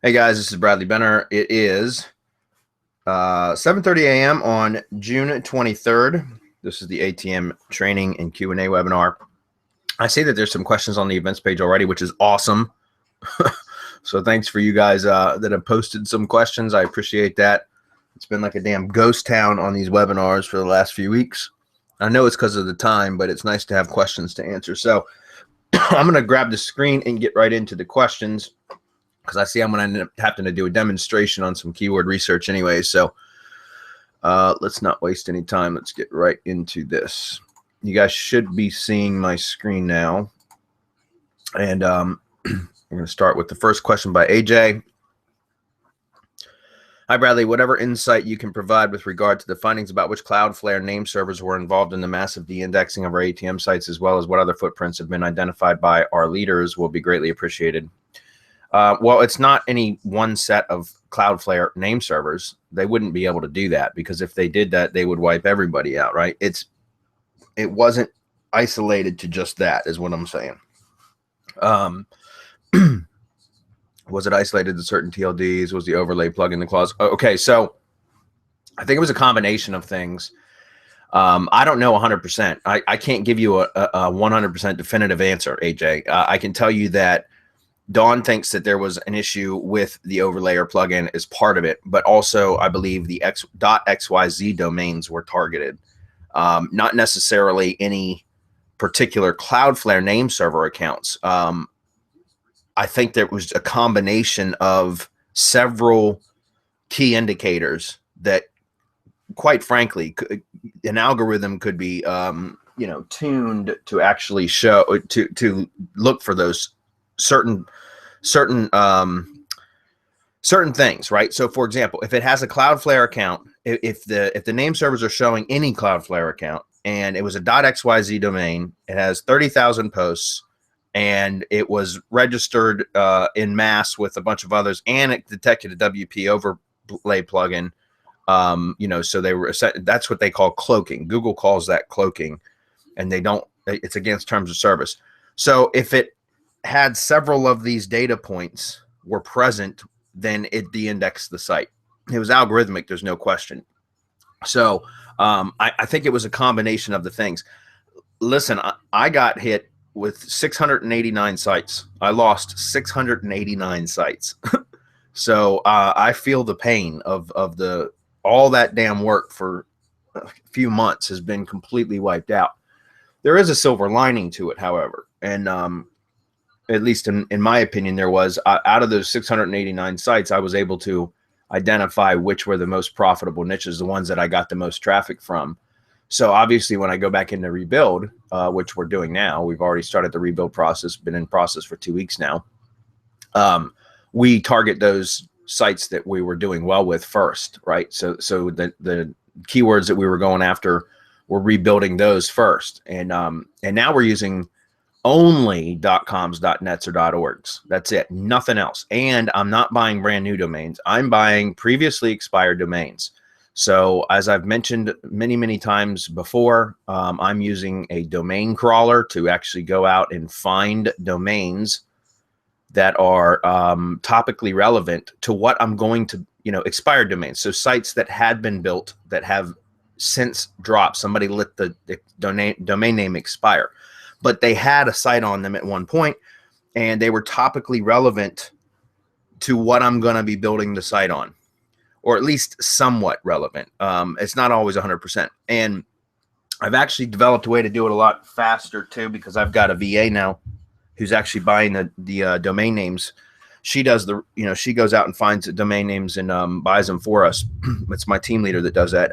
Hey guys, this is Bradley Benner. It is 7:30 a.m. on June 23rd. This is the ATM training and Q&A webinar. I see that there's some questions on the events page already, which is awesome. So thanks for you guys that have posted some questions. I appreciate that. It's been like a damn ghost town on these webinars for the last few weeks. I know it's because of the time, but it's nice to have questions to answer. So I'm going to grab the screen and get right into the questions, because I see I'm going to end up having to do a demonstration on some keyword research anyway. So let's not waste any time. Let's get right into this. You guys should be seeing my screen now. And we're going to start with the first question by AJ. Hi, Bradley. Whatever insight you can provide with regard to the findings about which Cloudflare name servers were involved in the massive de-indexing of our ATM sites, as well as what other footprints have been identified by our leaders, will be greatly appreciated. Well, it's not any one set of Cloudflare name servers. They wouldn't be able to do that, because if they did that, they would wipe everybody out, right? It wasn't isolated to just that, is what I'm saying. Was it isolated to certain TLDs? Was the overlay plugin the clause? Okay, so I think it was a combination of things. I don't know 100%. I can't give you a 100% definitive answer, AJ. I can tell you that Dawn thinks that there was an issue with the overlayer plugin as part of it, but also I believe the .xyz domains were targeted, not necessarily any particular Cloudflare name server accounts. I think there was a combination of several key indicators that, quite frankly, an algorithm could be, tuned to actually show to look for those certain things, right? So for example, if it has a Cloudflare account, if the name servers are showing any Cloudflare account and it was a .xyz domain, it has 30,000 posts, and it was registered in mass with a bunch of others, and it detected a WP overlay plugin, so they were, that's what they call cloaking. Google calls that cloaking, and it's against terms of service. So if it had several of these data points were present, then it de-indexed the site. It was algorithmic, there's no question. So I think it was a combination of the things. Listen, I got hit with 689 sites. I lost 689 sites. So I feel the pain of all that damn work for a few months has been completely wiped out. There is a silver lining to it, however, and at least in my opinion, there was. Out of those 689 sites, I was able to identify which were the most profitable niches, the ones that I got the most traffic from. So obviously, when I go back into rebuild, which we're doing now, we've already started the rebuild process, been in process for 2 weeks now. We target those sites that we were doing well with first, right? So the keywords that we were going after, we're rebuilding those first, and now we're using only .coms, .nets, or .orgs. That's it, nothing else. And I'm not buying brand new domains. I'm buying previously expired domains. So as I've mentioned many times before, I'm using a domain crawler to actually go out and find domains that are topically relevant to what I'm going to, expired domains. So sites that had been built that have since dropped. Somebody let the domain name expire, but they had a site on them at one point, and they were topically relevant to what I'm going to be building the site on, or at least somewhat relevant. It's not always 100%. And I've actually developed a way to do it a lot faster too, because I've got a VA now who's actually buying the domain names. She does she goes out and finds the domain names and buys them for us. It's my team leader that does that.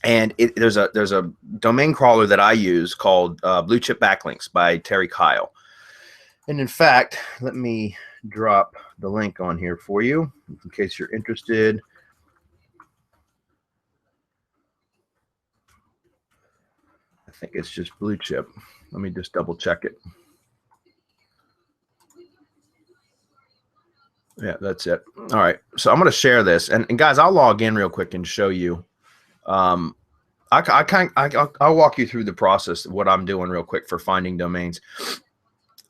And there's a domain crawler that I use called Blue Chip Backlinks by Terry Kyle. And in fact, let me drop the link on here for you in case you're interested. I think it's just Blue Chip. Let me just double check it. Yeah, that's it. All right. So I'm going to share this. And guys, I'll log in real quick and show you. I'll walk you through the process of what I'm doing real quick for finding domains.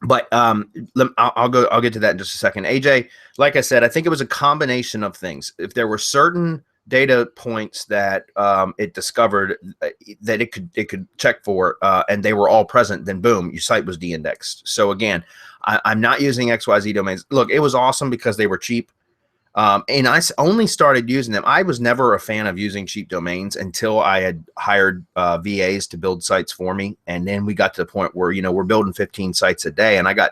But I'll get to that in just a second. AJ, like I said, I think it was a combination of things. If there were certain data points that it discovered that it could check for, and they were all present, then boom, your site was de-indexed. So again, I'm not using XYZ domains. Look, it was awesome because they were cheap. And I only started using them. I was never a fan of using cheap domains until I had hired VAs to build sites for me. And then we got to the point where, we're building 15 sites a day, and I got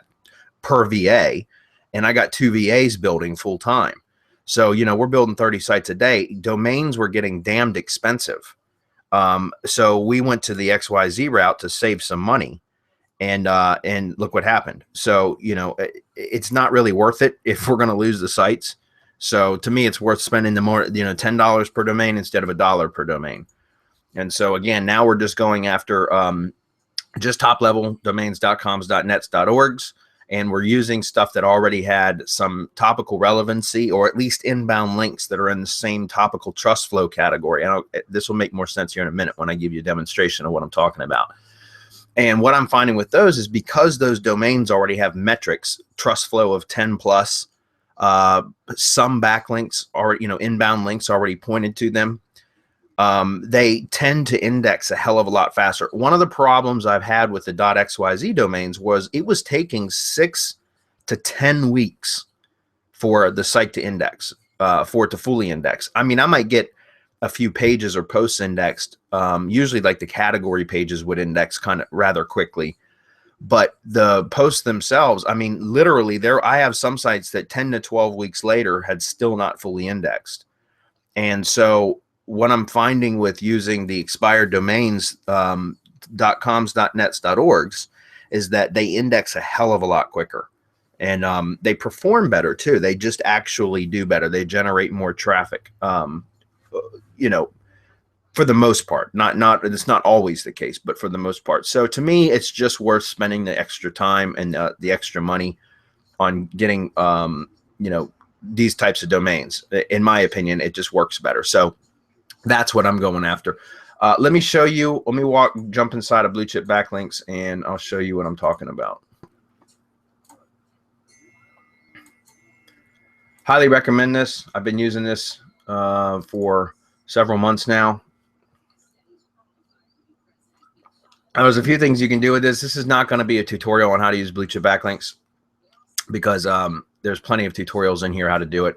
per VA, and I got 2 VAs building full time. So, we're building 30 sites a day. Domains were getting damned expensive. So we went to the XYZ route to save some money. And look what happened. So, it's not really worth it if we're going to lose the sites. So to me, it's worth spending the more, $10 per domain instead of $1 per domain. And so again, now we're just going after just top level domains.coms, .nets, .orgs, and we're using stuff that already had some topical relevancy, or at least inbound links that are in the same topical trust flow category. And this will make more sense here in a minute when I give you a demonstration of what I'm talking about. And what I'm finding with those is, because those domains already have metrics, trust flow of 10 plus, some backlinks are, inbound links already pointed to them, they tend to index a hell of a lot faster. One of the problems I've had with the .xyz domains was it was taking 6 to 10 weeks for the site to index, for it to fully index. I mean, I might get a few pages or posts indexed. Usually like the category pages would index kind of rather quickly. But the posts themselves, I mean, literally I have some sites that 10 to 12 weeks later had still not fully indexed. And so what I'm finding with using the expired domains, .coms, .nets, .orgs, is that they index a hell of a lot quicker. And they perform better too. They just actually do better. They generate more traffic, for the most part. It's not always the case, but for the most part. So to me, it's just worth spending the extra time and the extra money on getting these types of domains. In my opinion, it just works better. So that's what I'm going after. Let me show you. Let me jump inside of Blue Chip Backlinks, and I'll show you what I'm talking about. Highly recommend this. I've been using this for several months now. There's a few things you can do with this. This is not going to be a tutorial on how to use Blue Chip Backlinks, because there's plenty of tutorials in here how to do it.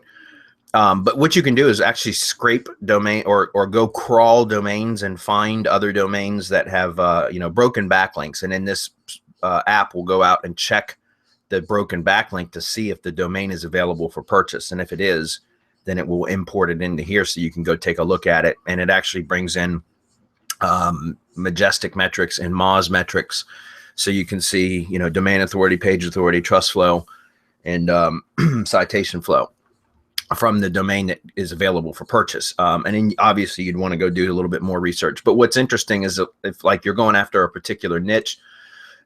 But what you can do is actually scrape domain or go crawl domains and find other domains that have broken backlinks. And in this app, we'll go out and check the broken backlink to see if the domain is available for purchase. And if it is, then it will import it into here so you can go take a look at it. And it actually brings in Majestic metrics and Moz metrics, so you can see domain authority, page authority, trust flow, and citation flow from the domain that is available for purchase. And then obviously you'd want to go do a little bit more research. But what's interesting is if like you're going after a particular niche,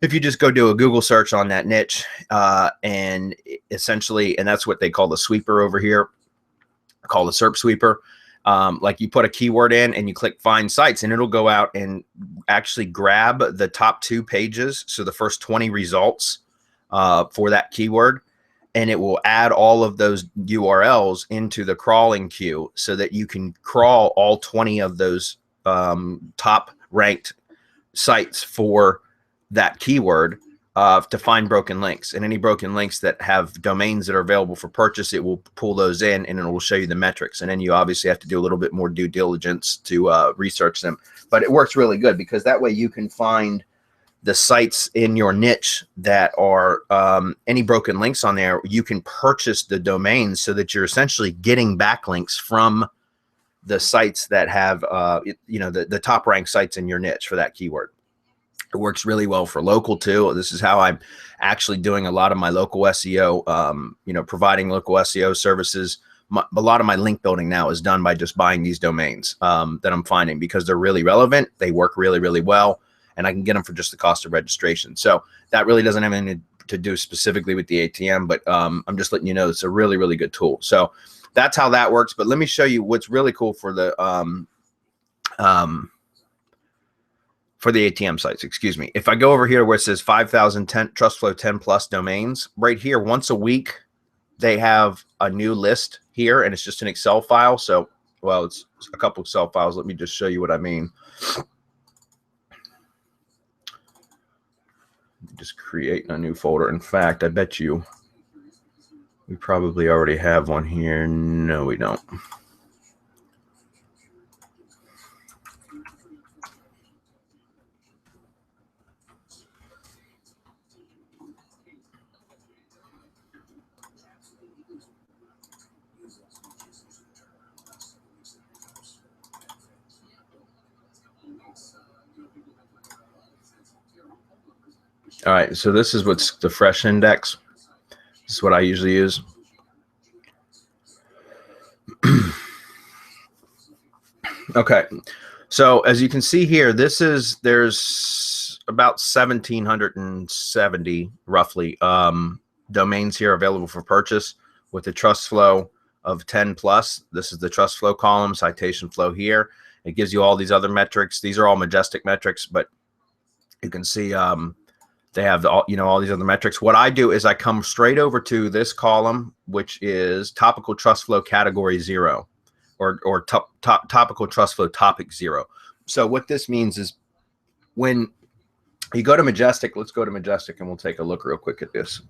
if you just go do a Google search on that niche, and essentially, and that's what they call the sweeper over here, called the SERP sweeper. Like you put a keyword in and you click find sites, and it'll go out and actually grab the top 2 pages. So the first 20 results for that keyword, and it will add all of those URLs into the crawling queue so that you can crawl all 20 of those top ranked sites for that keyword to find broken links. And any broken links that have domains that are available for purchase, it will pull those in and it will show you the metrics. And then you obviously have to do a little bit more due diligence to research them. But it works really good, because that way you can find the sites in your niche that are any broken links on there. You can purchase the domains so that you're essentially getting backlinks from the sites that have the top ranked sites in your niche for that keyword. It works really well for local too. This is how I'm actually doing a lot of my local SEO, providing local SEO services. A lot of my link building now is done by just buying these domains that I'm finding, because they're really relevant. They work really, really well, and I can get them for just the cost of registration. So that really doesn't have anything to do specifically with the ATM, but I'm just letting you know it's a really, really good tool. So that's how that works. But let me show you what's really cool for the for the ATM sites, excuse me. If I go over here where it says 5,010 TrustFlow 10 plus domains, right here, once a week, they have a new list here, and it's just an Excel file. So, well, it's a couple Excel files. Let me just show you what I mean. Just create a new folder. In fact, I bet you we probably already have one here. No, we don't. All right, so this is what's the fresh index. This is what I usually use. Okay, so as you can see here, there's about 1,770 roughly domains here available for purchase with the trust flow of 10 plus. This is the trust flow column, citation flow here. It gives you all these other metrics. These are all Majestic metrics, but you can see they have all these other metrics. What I do is I come straight over to this column, which is topical trust flow category 0. Or topical trust flow topic 0. So what this means is when you go to Majestic, let's go to Majestic and we'll take a look real quick at this.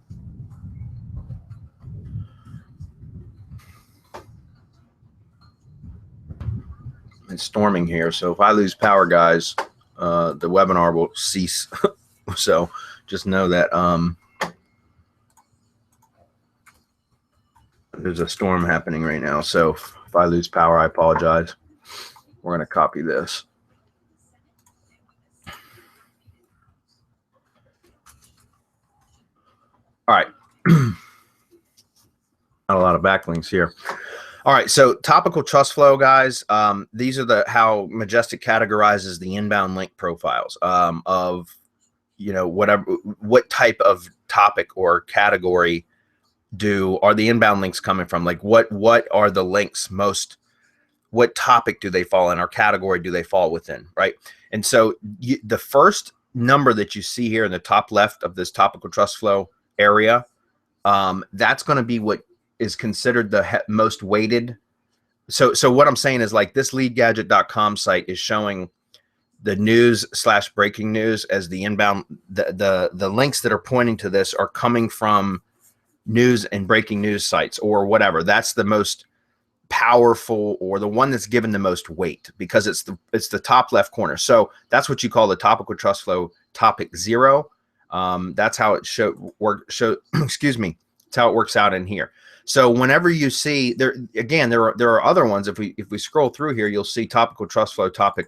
It's storming here, so if I lose power, guys, the webinar will cease. So just know that there's a storm happening right now. So if I lose power, I apologize. We're going to copy this. All right. Not a lot of backlinks here. All right, so topical trust flow, guys. These are how Majestic categorizes the inbound link profiles of what type of topic or category are the inbound links coming from? Like what are the links most? What topic do they fall in, or category do they fall within, right? And so the first number that you see here in the top left of this topical trust flow area, that's going to be what is considered the most weighted. So what I'm saying is, like, this leadgadget.com site is showing the news/breaking news as the inbound. The links that are pointing to this are coming from news and breaking news sites or whatever. That's the most powerful, or the one that's given the most weight, because it's the top left corner. So that's what you call the topical trust flow topic 0. That's how it excuse me. That's how it works out in here. So whenever you see there are other ones. If we scroll through here, you'll see topical trust flow topic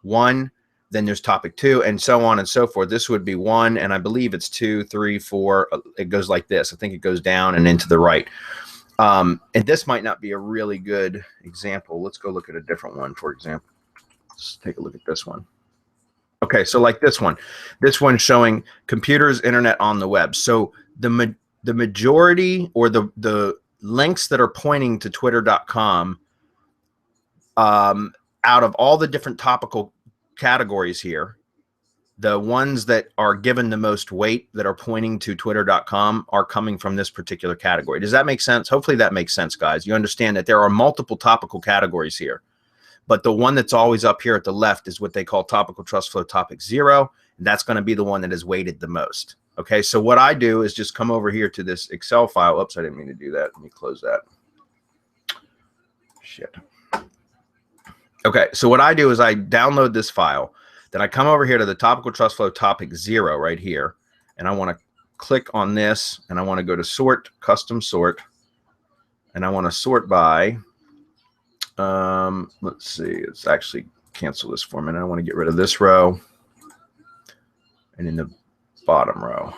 1, then there's topic 2, and so on and so forth. This would be 1, and I believe it's 2, 3, 4. It goes like this. I think it goes down and into the right. And this might not be a really good example. Let's go look at a different one, for example. Let's take a look at this one. Okay, so like this one showing computers, internet, on the web. So the majority, or the links that are pointing to twitter.com, out of all the different topical categories here, the ones that are given the most weight that are pointing to twitter.com are coming from this particular category. Does that make sense? Hopefully that makes sense, guys. You understand that there are multiple topical categories here, but the one that's always up here at the left is what they call topical trust flow topic 0, and that's going to be the one that is weighted the most. Okay, so what I do is just come over here to this Excel file. Oops, I didn't mean to do that. Let me close that. Shit. Okay, so what I do is I download this file. Then I come over here to the topical trust flow topic 0 right here, and I want to click on this, and I want to go to sort, custom sort, and I want to sort by, let's see, let's actually cancel this for a minute. I want to get rid of this row, and in the bottom row.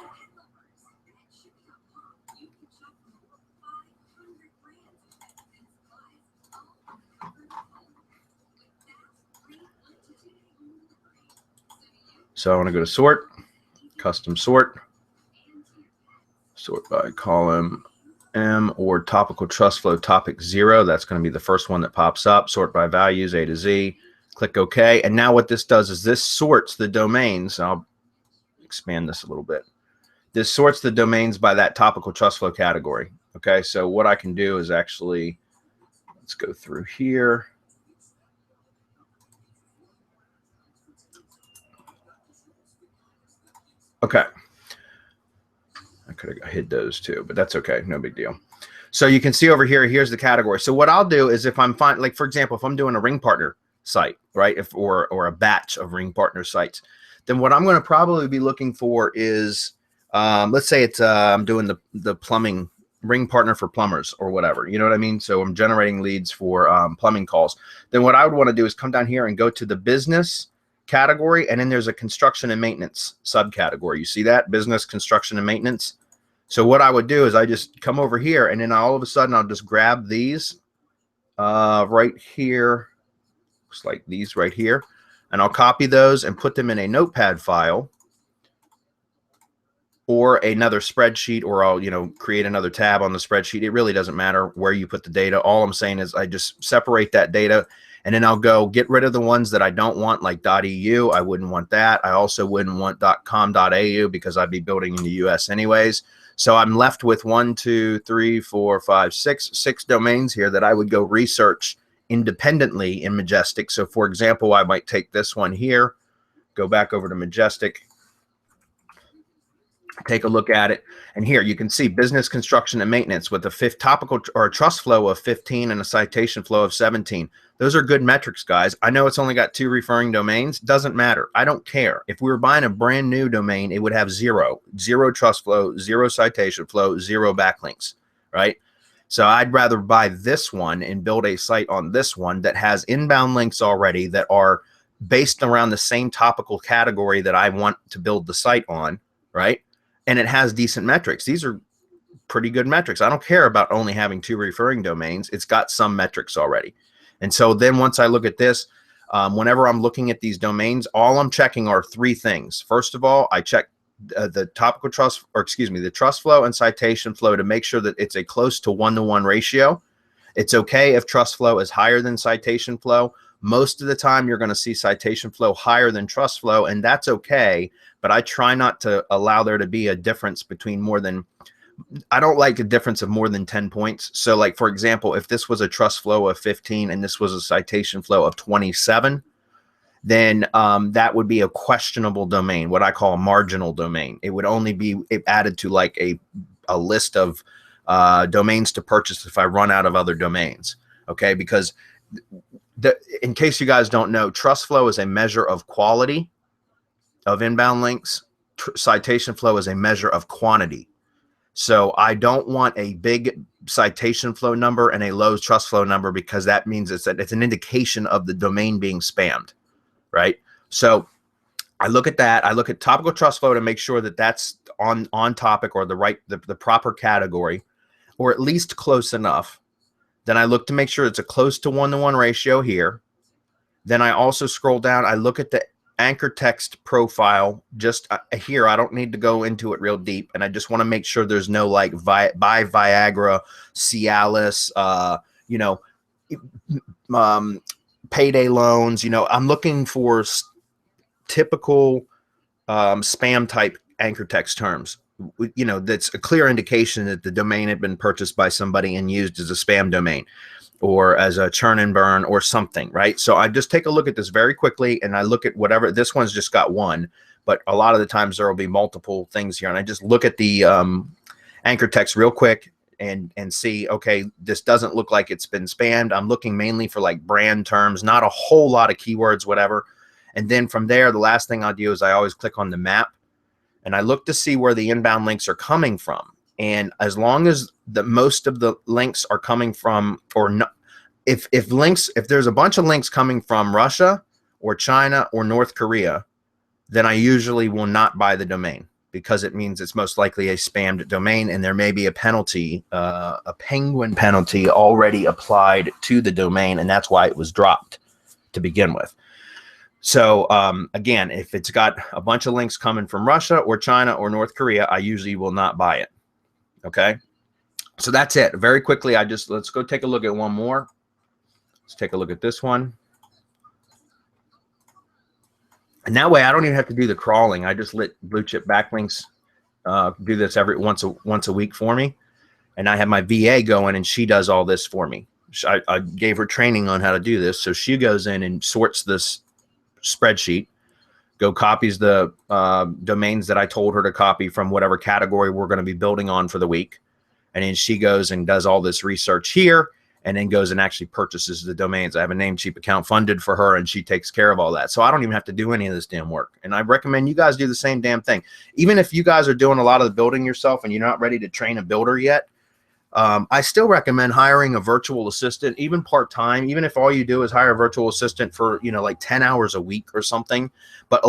So I want to go to sort, custom sort, sort by column M, or topical trust flow topic 0. That's going to be the first one that pops up. Sort by values, A to Z. Click OK. And now what this does is this sorts the domains. I'll expand this a little bit. This sorts the domains by that topical trust flow category. Okay, so what I can do is actually, let's go through here. Okay. I could have hid those too, but that's okay. No big deal. So you can see over here, here's the category. So what I'll do is if I'm fine, like for example, if I'm doing a ring partner site, right? Or a batch of ring partner sites, then what I'm going to probably be looking for is, let's say it's, I'm doing the plumbing ring partner for plumbers or whatever, you know what I mean? So I'm generating leads for plumbing calls. Then what I would want to do is come down here and go to the business category, and then there's a construction and maintenance subcategory. You see that? Business, construction, and maintenance. So what I would do is I just come over here, and then all of a sudden I'll just grab these right here, looks like these right here, and I'll copy those and put them in a notepad file or another spreadsheet, or I'll, you know, create another tab on the spreadsheet. It really doesn't matter where you put the data. All I'm saying is I just separate that data, and then I'll go get rid of the ones that I don't want, like .eu. I wouldn't want that. I also wouldn't want .com.au because I'd be building in the US anyways. So I'm left with 6 domains here that I would go research independently in Majestic. So for example, I might take this one here, go back over to Majestic, take a look at it, and here you can see business, construction, and maintenance with a topical or a trust flow of 15 and a citation flow of 17. Those are good metrics, guys. I know it's only got 2 referring domains. Doesn't matter. I don't care. If we were buying a brand new domain, it would have zero trust flow, 0 citation flow, 0 backlinks, right? So I'd rather buy this one and build a site on this one that has inbound links already that are based around the same topical category that I want to build the site on, right? And it has decent metrics. These are pretty good metrics. I don't care about only having 2 referring domains. It's got some metrics already. And so then once I look at this, whenever I'm looking at these domains, all I'm checking are 3 things. First of all, I check the topical trust, or excuse me, the trust flow and citation flow to make sure that it's a close to 1-to-1 ratio. It's okay if trust flow is higher than citation flow. Most of the time you're going to see citation flow higher than trust flow, and that's okay. But I try not to allow there to be a difference between more than, I don't like a difference of more than 10 points. So like, for example, if this was a trust flow of 15 and this was a citation flow of 27, then that would be a questionable domain, what I call a marginal domain. It would only be added to like a list of domains to purchase if I run out of other domains. Okay, because in case you guys don't know, trust flow is a measure of quality of inbound links. Citation flow is a measure of quantity. So I don't want a big citation flow number and a low trust flow number, because that means it's an indication of the domain being spammed, right? So I look at that. I look at topical trust flow to make sure that that's on topic, or the proper category, or at least close enough. Then I look to make sure it's a close to 1-to-1 ratio here. Then I also scroll down. I look at the anchor text profile just here. I don't need to go into it real deep, and I just want to make sure there's no like buy Viagra, Cialis, you know, payday loans. You know, I'm looking for typical spam type anchor text terms. You know, that's a clear indication that the domain had been purchased by somebody and used as a spam domain, or as a churn and burn or something, right? So I just take a look at this very quickly, and I look at whatever. This one's just got 1, but a lot of the times there will be multiple things here, and I just look at the anchor text real quick and see, okay, this doesn't look like it's been spammed. I'm looking mainly for like brand terms, not a whole lot of keywords, whatever. And then from there, the last thing I'll do is I always click on the map, and I look to see where the inbound links are coming from. And as long as most of the links are coming from, or no, if there's a bunch of links coming from Russia or China or North Korea, then I usually will not buy the domain, because it means it's most likely a spammed domain, and there may be a penalty, a penguin penalty already applied to the domain, and that's why it was dropped to begin with. So again, if it's got a bunch of links coming from Russia or China or North Korea, I usually will not buy it. Okay, so that's it. Very quickly, let's go take a look at one more. Let's take a look at this one. And that way I don't even have to do the crawling. I just let Blue Chip Backlinks do this every once a week for me. And I have my VA going and she does all this for me. I gave her training on how to do this. So she goes in and sorts this spreadsheet, copies the domains that I told her to copy from whatever category we're going to be building on for the week. And then she goes and does all this research here and then goes and actually purchases the domains. I have a Namecheap account funded for her and she takes care of all that. So I don't even have to do any of this damn work. And I recommend you guys do the same damn thing. Even if you guys are doing a lot of the building yourself and you're not ready to train a builder yet, I still recommend hiring a virtual assistant, even part-time, even if all you do is hire a virtual assistant for, like 10 hours a week or something, but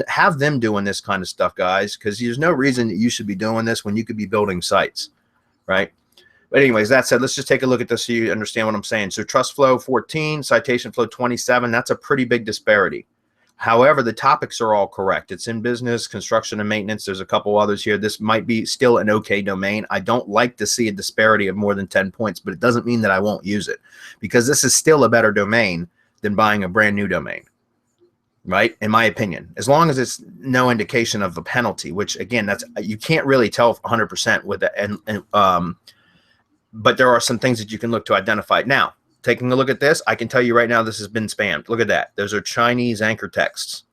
have them doing this kind of stuff, guys, because there's no reason that you should be doing this when you could be building sites, right? But anyways, that said, let's just take a look at this so you understand what I'm saying. So trust flow 14, citation flow 27, that's a pretty big disparity. However, the topics are all correct. It's in business, construction, and maintenance. There's a couple others here. This might be still an okay domain. I don't like to see a disparity of more than 10 points, but it doesn't mean that I won't use it because this is still a better domain than buying a brand new domain, right? In my opinion, as long as it's no indication of a penalty, which again, you can't really tell 100% with it. But there are some things that you can look to identify. Now, taking a look at this, I can tell you right now this has been spammed. Look at that. Those are Chinese anchor texts,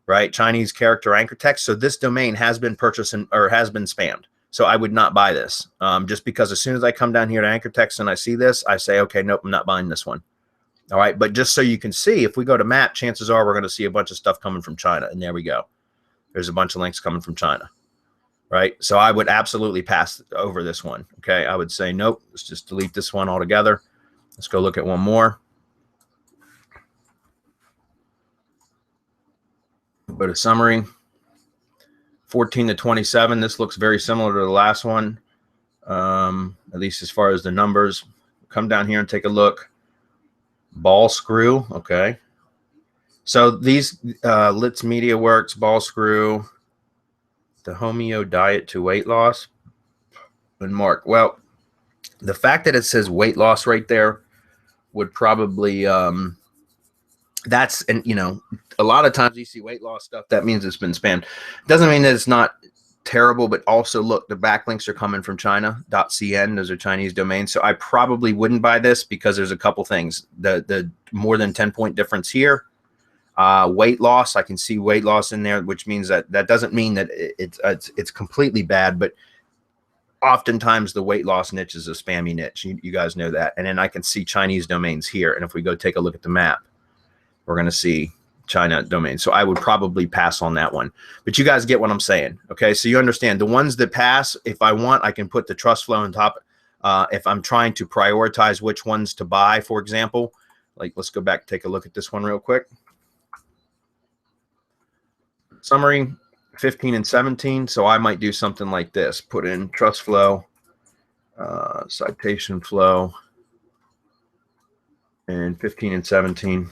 right? Chinese character anchor text. So this domain has been purchased or has been spammed. So I would not buy this just because as soon as I come down here to anchor text and I see this, I say, okay, nope, I'm not buying this one. All right. But just so you can see, if we go to map, chances are we're going to see a bunch of stuff coming from China. And there we go. There's a bunch of links coming from China. Right. So I would absolutely pass over this one. Okay. I would say, nope, let's just delete this one altogether. Let's go look at one more. Go to summary. 14 to 27. This looks very similar to the last one, at least as far as the numbers. Come down here and take a look. Ball screw. Okay. So these Litz Media Works, ball screw, the Homeo diet to weight loss. And Mark, well, the fact that it says weight loss right there would probably that's, and a lot of times you see weight loss stuff, that means it's been spammed. Doesn't mean that it's not terrible, but also look, the backlinks are coming from China.cn. Those are Chinese domains. So I probably wouldn't buy this because there's a couple things. The more than 10-point difference here. Weight loss, I can see weight loss in there, which means that doesn't mean that it's completely bad, but oftentimes the weight loss niche is a spammy niche. You guys know that. And then I can see Chinese domains here. And if we go take a look at the map, we're going to see China domain. So I would probably pass on that one, but you guys get what I'm saying. Okay. So you understand the ones that pass, if I want, I can put the trust flow on top. If I'm trying to prioritize which ones to buy, for example, like let's go back, take a look at this one real quick. Summary 15 and 17. So I might do something like this, put in trust flow, citation flow, and 15 and 17.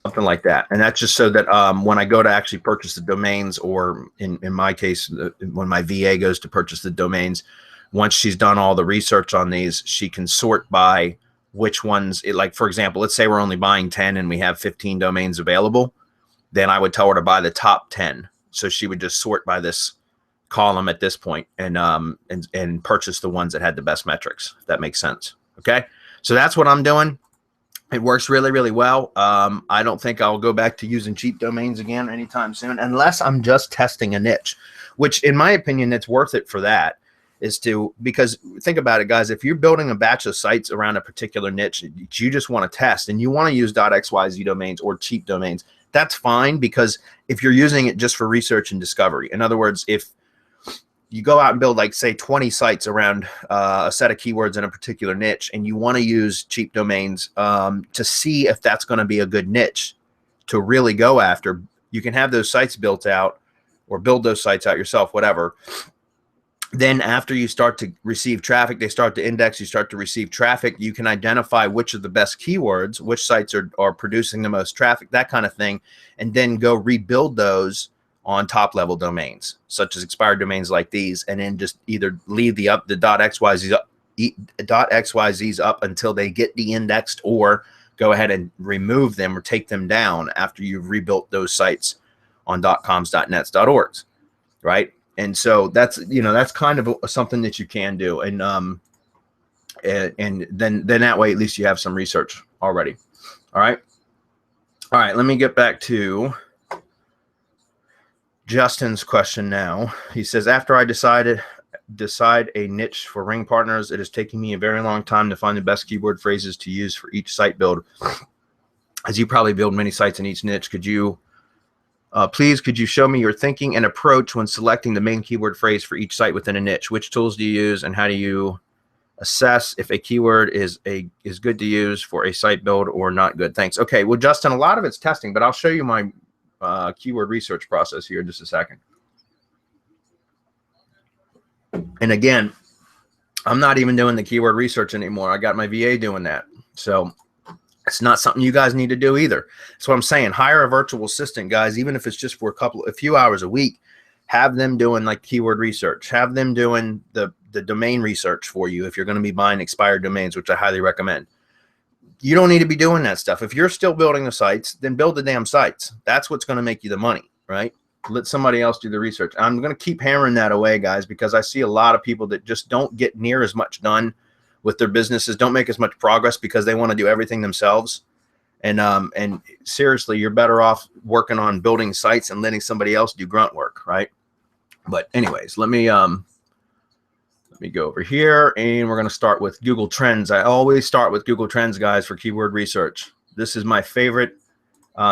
Something like that. And that's just so that when I go to actually purchase the domains, or in my case, when my VA goes to purchase the domains, once she's done all the research on these, she can sort by which ones, like, for example, let's say we're only buying 10 and we have 15 domains available. Then I would tell her to buy the top 10. So she would just sort by this column at this point and purchase the ones that had the best metrics, if that makes sense. Okay. So that's what I'm doing. It works really, really well. I don't think I'll go back to using cheap domains again anytime soon, unless I'm just testing a niche, which in my opinion, it's worth it for that, because think about it, guys. If you're building a batch of sites around a particular niche that you just want to test and you want to use .xyz domains or cheap domains, that's fine, because if you're using it just for research and discovery, in other words, if you go out and build, like, say, 20 sites around a set of keywords in a particular niche, and you want to use cheap domains to see if that's going to be a good niche to really go after, you can have those sites built out or build those sites out yourself, whatever. Then after you start to receive traffic, they start to index, you start to receive traffic, you can identify which of the best keywords, which sites are producing the most traffic, that kind of thing, and then go rebuild those on top level domains, such as expired domains like these, and then just either leave the .xyz's up until they get de-indexed, or go ahead and remove them or take them down after you've rebuilt those sites on .coms, .nets, .orgs, right? And so that's, you know, that's kind of something that you can do. And then that way, at least you have some research already. All right. All right. Let me get back to Justin's question now. He says, after I decide a niche for ring partners, it is taking me a very long time to find the best keyword phrases to use for each site build. As you probably build many sites in each niche, could you could you show me your thinking and approach when selecting the main keyword phrase for each site within a niche? Which tools do you use, and how do you assess if a keyword is good to use for a site build or not good? Thanks. Okay, well, Justin, a lot of it's testing, but I'll show you my keyword research process here in just a second. And again, I'm not even doing the keyword research anymore. I got my VA doing that. So it's not something you guys need to do either. That's what I'm saying. Hire a virtual assistant, guys, even if it's just for a few hours a week. Have them doing like keyword research. Have them doing the domain research for you if you're going to be buying expired domains, which I highly recommend. You don't need to be doing that stuff. If you're still building the sites, then build the damn sites. That's what's going to make you the money, right? Let somebody else do the research. I'm going to keep hammering that away, guys, because I see a lot of people that just don't get near as much done with their businesses, don't make as much progress because they want to do everything themselves. And seriously, you're better off working on building sites and letting somebody else do grunt work, right? But anyways, let me go over here, and we're going to start with Google Trends. I always start with Google Trends, guys, for keyword research. This is my favorite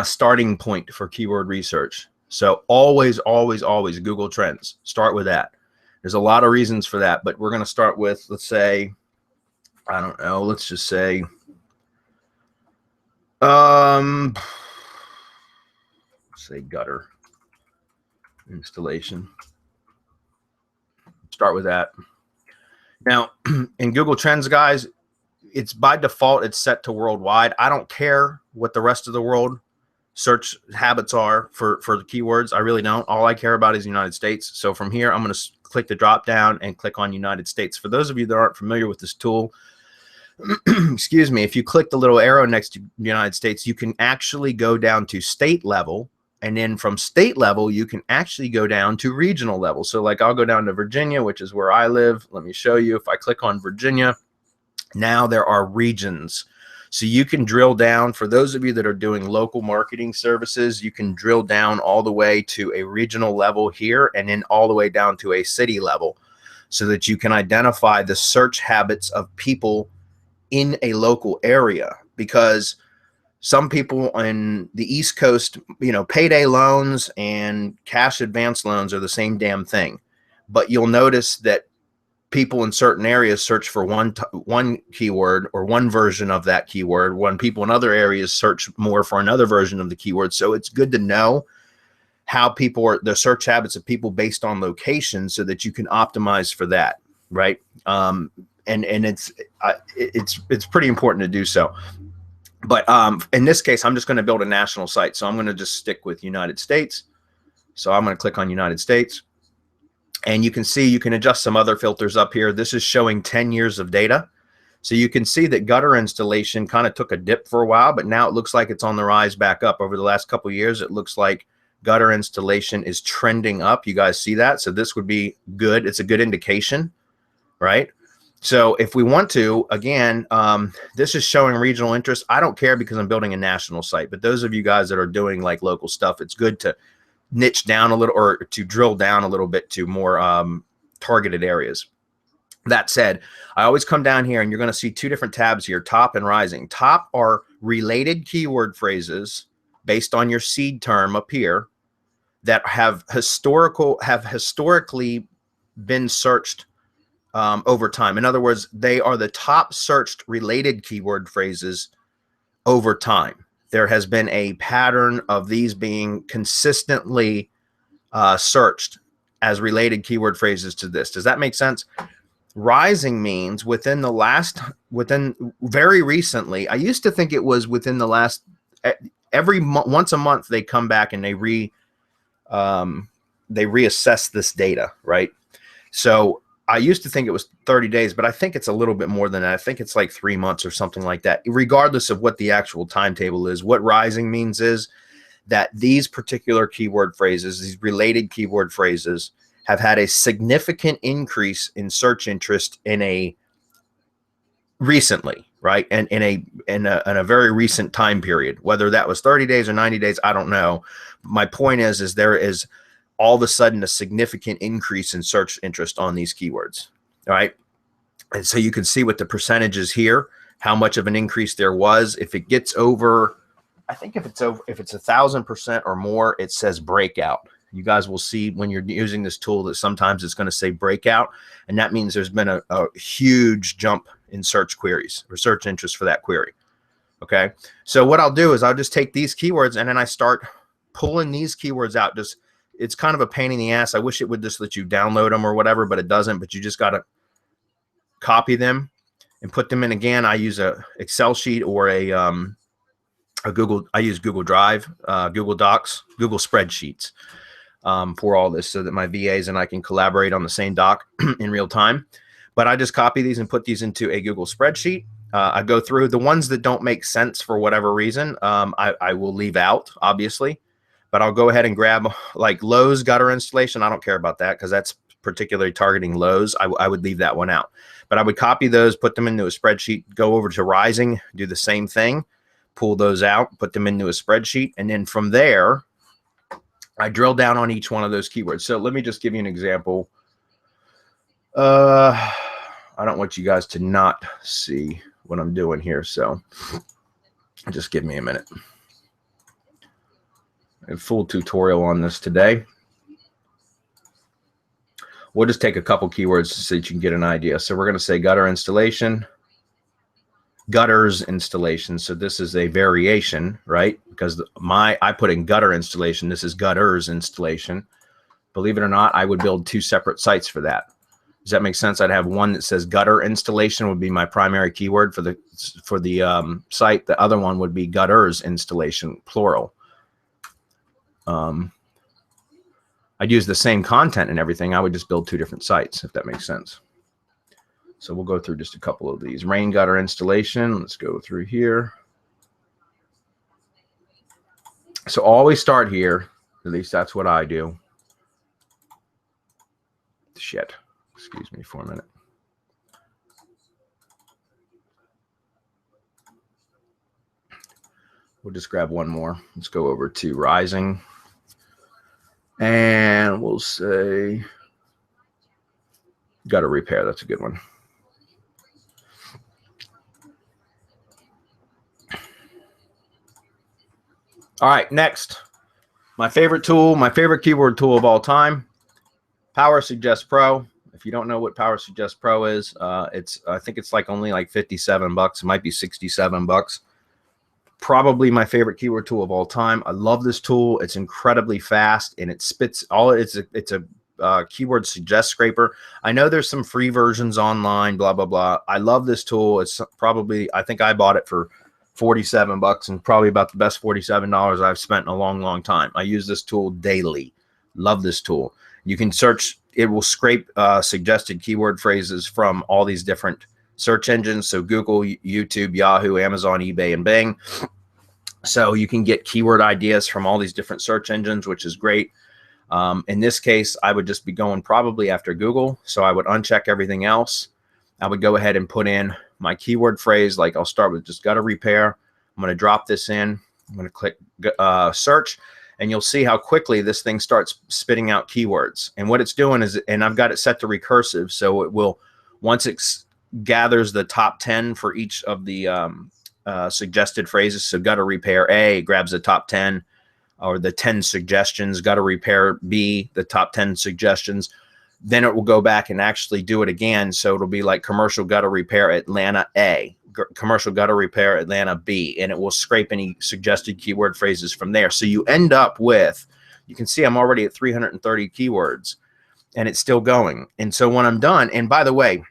starting point for keyword research. So always, always, always Google Trends. Start with that. There's a lot of reasons for that, but we're going to start with, let's say, I don't know, let's just say, say gutter installation. Start with that. Now, in Google Trends, guys, it's by default, it's set to worldwide. I don't care what the rest of the world search habits are for the keywords. I really don't. All I care about is the United States. So from here, I'm going to click the drop down and click on United States. For those of you that aren't familiar with this tool, excuse me, if you click the little arrow next to United States, you can actually go down to state level. And then from state level, you can actually go down to regional level. So like I'll go down to Virginia, which is where I live. Let me show you. If I click on Virginia, now there are regions. So you can drill down. For those of you that are doing local marketing services, you can drill down all the way to a regional level here and then all the way down to a city level so that you can identify the search habits of people in a local area. Because some people in the East Coast, you know, payday loans and cash advance loans are the same damn thing. But you'll notice that people in certain areas search for one keyword or one version of that keyword, when people in other areas search more for another version of the keyword. So it's good to know how people are, the search habits of people based on location, so that you can optimize for that, right? And it's pretty important to do so. But in this case, I'm just going to build a national site. So I'm going to just stick with United States. So I'm going to click on United States. And you can see you can adjust some other filters up here. This is showing 10 years of data. So you can see that gutter installation kind of took a dip for a while, but now it looks like it's on the rise back up. Over the last couple of years, it looks like gutter installation is trending up. You guys see that? So this would be good. It's a good indication, right? So if we want to, again, this is showing regional interest. I don't care because I'm building a national site, but those of you guys that are doing like local stuff, it's good to niche down a little, or to drill down a little bit to more targeted areas. That said, I always come down here and you're going to see two different tabs here, top and rising. Top are related keyword phrases based on your seed term up here that have historically been searched over time. In other words, they are the top searched related keyword phrases over time. There has been a pattern of these being consistently searched as related keyword phrases to this. Does that make sense? Rising means within very recently. I used to think it was within the last, once a month they come back and they reassess this data, right? So I used to think it was 30 days, but I think it's a little bit more than that. I think it's like 3 months or something like that. Regardless of what the actual timetable is, what rising means is that these particular keyword phrases, these related keyword phrases, have had a significant increase in search interest in a recently, right? And in a very recent time period, whether that was 30 days or 90 days, I don't know. My point is there is all of a sudden a significant increase in search interest on these keywords, right? And so you can see with the percentages here, how much of an increase there was. If it gets over, I think if it's 1,000% or more, it says breakout. You guys will see when you're using this tool that sometimes it's going to say breakout, and that means there's been a huge jump in search queries or search interest for that query. Okay, so what I'll do is I'll just take these keywords and then I start pulling these keywords out. Just, it's kind of a pain in the ass. I wish it would just let you download them or whatever, but it doesn't. But you just got to copy them and put them in. Again, I use a Excel sheet or a Google. I use Google Drive, Google Docs, Google Spreadsheets for all this, so that my VAs and I can collaborate on the same doc in real time. But I just copy these and put these into a Google spreadsheet. I go through the ones that don't make sense for whatever reason. I will leave out, obviously, but I'll go ahead and grab like Lowe's gutter installation. I don't care about that because that's particularly targeting Lowe's. I would leave that one out, but I would copy those, put them into a spreadsheet, go over to Rising, do the same thing, pull those out, put them into a spreadsheet. And then from there, I drill down on each one of those keywords. So let me just give you an example. I don't want you guys to not see what I'm doing here, so just give me a minute. A full tutorial on this today. We'll just take a couple keywords so that you can get an idea. So we're going to say gutter installation, gutters installation. So this is a variation, right? Because I put in gutter installation. This is gutters installation. Believe it or not, I would build two separate sites for that. Does that make sense? I'd have one that says gutter installation would be my primary keyword for the site. The other one would be gutters installation, plural. I'd use the same content and everything. I would just build two different sites, if that makes sense. So we'll go through just a couple of these. Rain gutter installation. Let's go through here. So always start here. At least that's what I do. Shit. Excuse me for a minute. We'll just grab one more. Let's go over to Rising. And we'll say gutter repair. That's a good one. All right, next. My favorite tool, my favorite keyword tool of all time, Power Suggest Pro. If you don't know what Power Suggest Pro is, I think it's like only like 57 bucks. It might be 67 bucks. Probably my favorite keyword tool of all time. I love this tool. It's incredibly fast and it spits all. It's a keyword suggest scraper. I know there's some free versions online, blah, blah, blah. I love this tool. It's probably, I think I bought it for 47 bucks and probably about the best $47 I've spent in a long, long time. I use this tool daily. Love this tool. You can search, it will scrape suggested keyword phrases from all these different search engines. So Google, YouTube, Yahoo, Amazon, eBay, and Bing. So you can get keyword ideas from all these different search engines, which is great. In this case, I would just be going probably after Google. So I would uncheck everything else. I would go ahead and put in my keyword phrase. Like I'll start with just gutter repair. I'm going to drop this in. I'm going to click search. And you'll see how quickly this thing starts spitting out keywords. And what it's doing is, and I've got it set to recursive. So it will, once it gathers the top 10 for each of the suggested phrases. So gutter repair A grabs the top 10 or the 10 suggestions, gutter repair B, the top 10 suggestions. Then it will go back and actually do it again. So it'll be like commercial gutter repair Atlanta A, commercial gutter repair Atlanta B, and it will scrape any suggested keyword phrases from there. So you end up with, you can see I'm already at 330 keywords and it's still going. And so when I'm done, and by the way,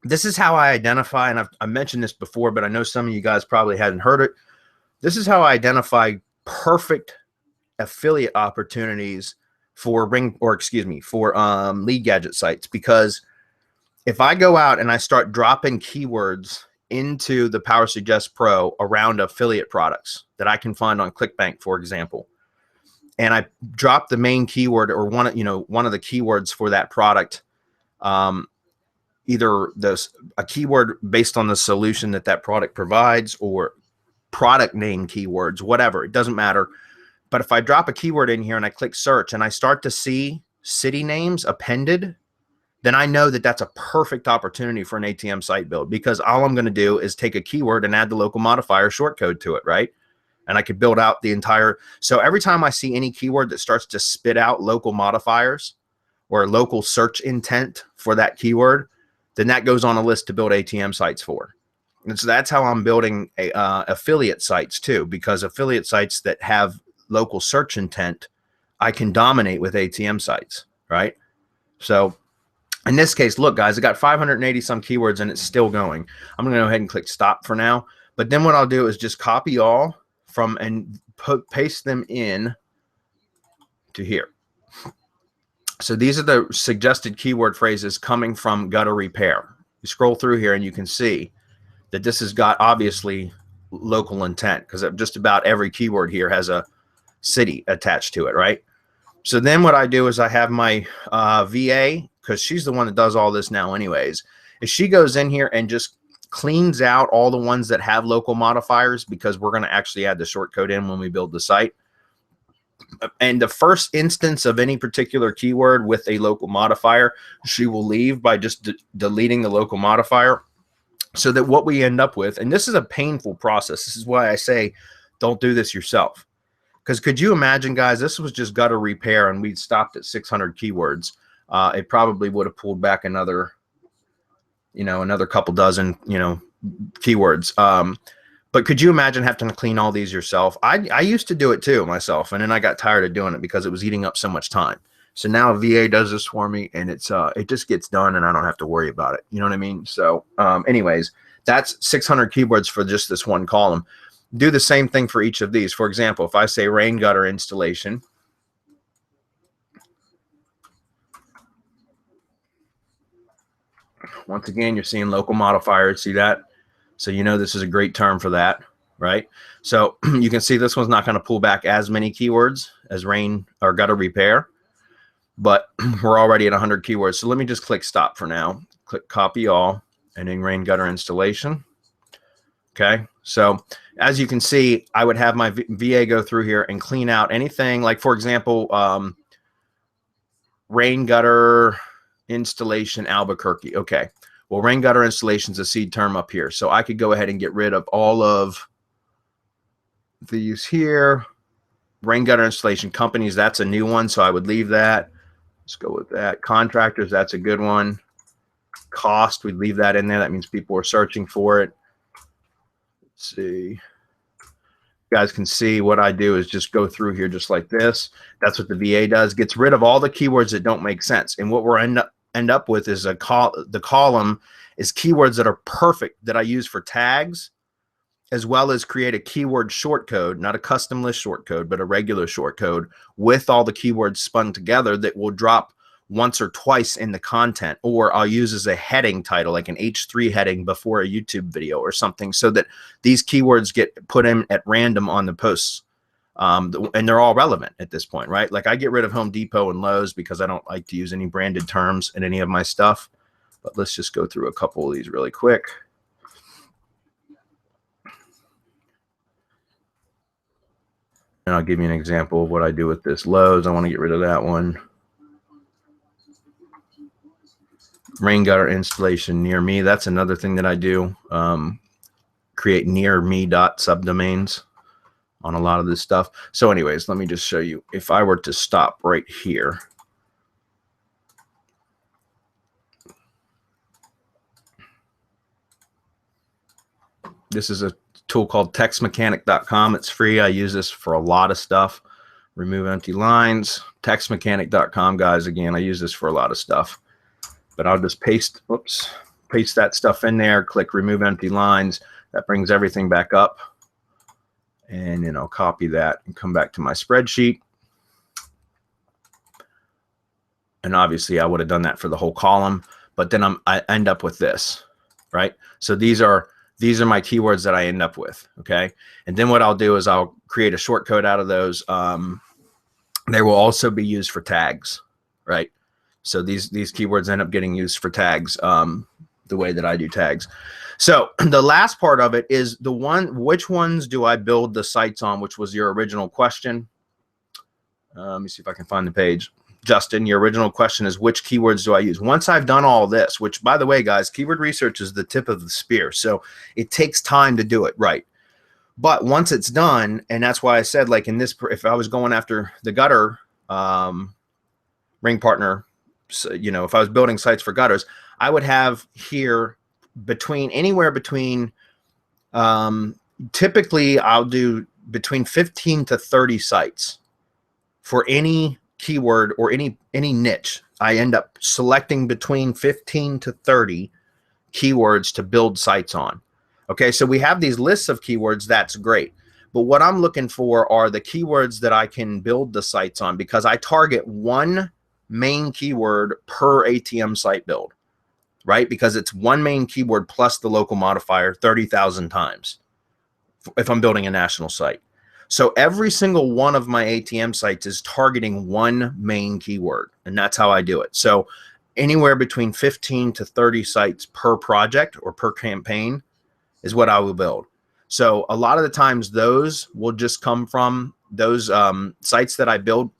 this is how I identify, and I've mentioned this before, but I know some of you guys probably hadn't heard it. This is how I identify perfect affiliate opportunities for lead gadget sites, because if I go out and I start dropping keywords into the Power Suggest Pro around affiliate products that I can find on ClickBank, for example, and I drop the main keyword or one of the keywords for that product, either a keyword based on the solution that product provides or product name keywords, whatever, it doesn't matter. But if I drop a keyword in here and I click search and I start to see city names appended, then I know that that's a perfect opportunity for an ATM site build, because all I'm going to do is take a keyword and add the local modifier shortcode to it, right? And I could build out the entire. So every time I see any keyword that starts to spit out local modifiers or local search intent for that keyword, then that goes on a list to build ATM sites for. And so that's how I'm building affiliate sites too, because affiliate sites that have local search intent, I can dominate with ATM sites, right? So in this case, look, guys, I got 580 some keywords and it's still going. I'm going to go ahead and click stop for now. But then what I'll do is just copy all from and paste them in to here. So these are the suggested keyword phrases coming from gutter repair. You scroll through here and you can see that this has got obviously local intent, because just about every keyword here has a city attached to it, right? So then what I do is I have my VA, because she's the one that does all this now anyways, is she goes in here and just cleans out all the ones that have local modifiers, because we're going to actually add the shortcode in when we build the site. And the first instance of any particular keyword with a local modifier, she will leave by just deleting the local modifier, so that what we end up with, and this is a painful process. This is why I say don't do this yourself. Because could you imagine, guys, this was just gutter repair and we'd stopped at 600 keywords. It probably would have pulled back another couple dozen, keywords. But could you imagine having to clean all these yourself? I used to do it too myself, and then I got tired of doing it because it was eating up so much time. So now VA does this for me, and it just gets done, and I don't have to worry about it. You know what I mean? So anyways, that's 600 keywords for just this one column. Do the same thing for each of these. For example, if I say rain gutter installation, once again, you're seeing local modifiers. See that? So you know this is a great term for that, right? So you can see this one's not going to pull back as many keywords as rain or gutter repair, but we're already at 100 keywords. So let me just click stop for now. Click copy all, and then rain gutter installation. Okay, so as you can see, I would have my VA go through here and clean out anything, like, for example, rain gutter installation Albuquerque. Okay, well, rain gutter installation is a seed term up here, so I could go ahead and get rid of all of these here. Rain gutter installation companies, that's a new one, so I would leave that. Let's go with that. Contractors, that's a good one. Cost, we'd leave that in there. That means people are searching for it. Let's see. You guys can see what I do is just go through here just like this. That's what the VA does. Gets rid of all the keywords that don't make sense. And what we're end up with is the column is keywords that are perfect that I use for tags, as well as create a keyword shortcode, not a custom list shortcode, but a regular shortcode with all the keywords spun together that will drop once or twice in the content, or I'll use as a heading title, like an H3 heading before a YouTube video or something, so that these keywords get put in at random on the posts. And they're all relevant at this point, right? Like I get rid of Home Depot and Lowe's because I don't like to use any branded terms in any of my stuff. But let's just go through a couple of these really quick. And I'll give you an example of what I do with this. Lowe's, I want to get rid of that one. Rain gutter installation near me. That's another thing that I do. Create near me subdomains on a lot of this stuff. So anyways, let me just show you. If I were to stop right here, this is a tool called textmechanic.com. It's free. I use this for a lot of stuff. Remove empty lines. Textmechanic.com, guys. Again, I use this for a lot of stuff. But I'll just paste that stuff in there, click remove empty lines. That brings everything back up. And then I'll copy that and come back to my spreadsheet. And obviously I would have done that for the whole column. but then I end up with this, right? So these are my keywords that I end up with, okay? And then what I'll do is I'll create a short code out of those. They will also be used for tags, right? So these keywords end up getting used for tags, the way that I do tags. So the last part of it is which ones do I build the sites on, which was your original question. Let me see if I can find the page. Justin, your original question is which keywords do I use? Once I've done all this, which by the way, guys, keyword research is the tip of the spear. So it takes time to do it right. But once it's done, and that's why I said, like in this, if I was going after the gutter ring partner, so, you know, if I was building sites for gutters, I would have here anywhere between, typically I'll do between 15 to 30 sites for any keyword or any niche. I end up selecting between 15 to 30 keywords to build sites on. Okay, so we have these lists of keywords. That's great. But what I'm looking for are the keywords that I can build the sites on, because I target one main keyword per ATM site build, right? Because it's one main keyword plus the local modifier 30,000 times if I'm building a national site. So every single one of my ATM sites is targeting one main keyword, and that's how I do it. So anywhere between 15 to 30 sites per project or per campaign is what I will build. So a lot of the times those will just come from those sites that I build.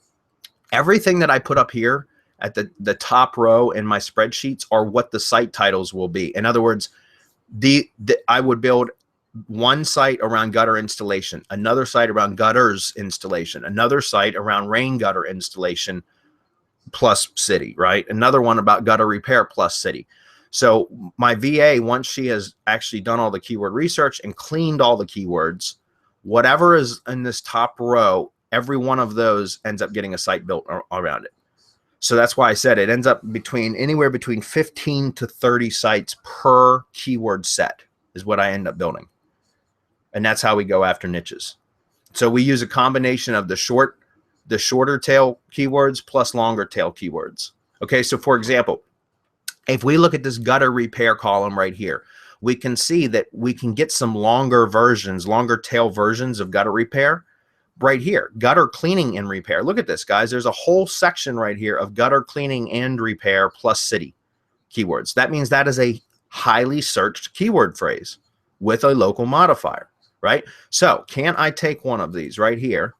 Everything that I put up here at the top row in my spreadsheets are what the site titles will be. In other words, I would build one site around gutter installation, another site around gutters installation, another site around rain gutter installation plus city, right? Another one about gutter repair plus city. So my VA, once she has actually done all the keyword research and cleaned all the keywords, whatever is in this top row, every one of those ends up getting a site built around it. So that's why I said it ends up anywhere between 15 to 30 sites per keyword set is what I end up building. And that's how we go after niches. So we use a combination of the shorter tail keywords plus longer tail keywords. Okay, so for example, if we look at this gutter repair column right here, we can see that we can get some longer tail versions of gutter repair right here. Gutter cleaning and repair. Look at this, guys. There's a whole section right here of gutter cleaning and repair plus city keywords. That means that is a highly searched keyword phrase with a local modifier, right? So can I take one of these right here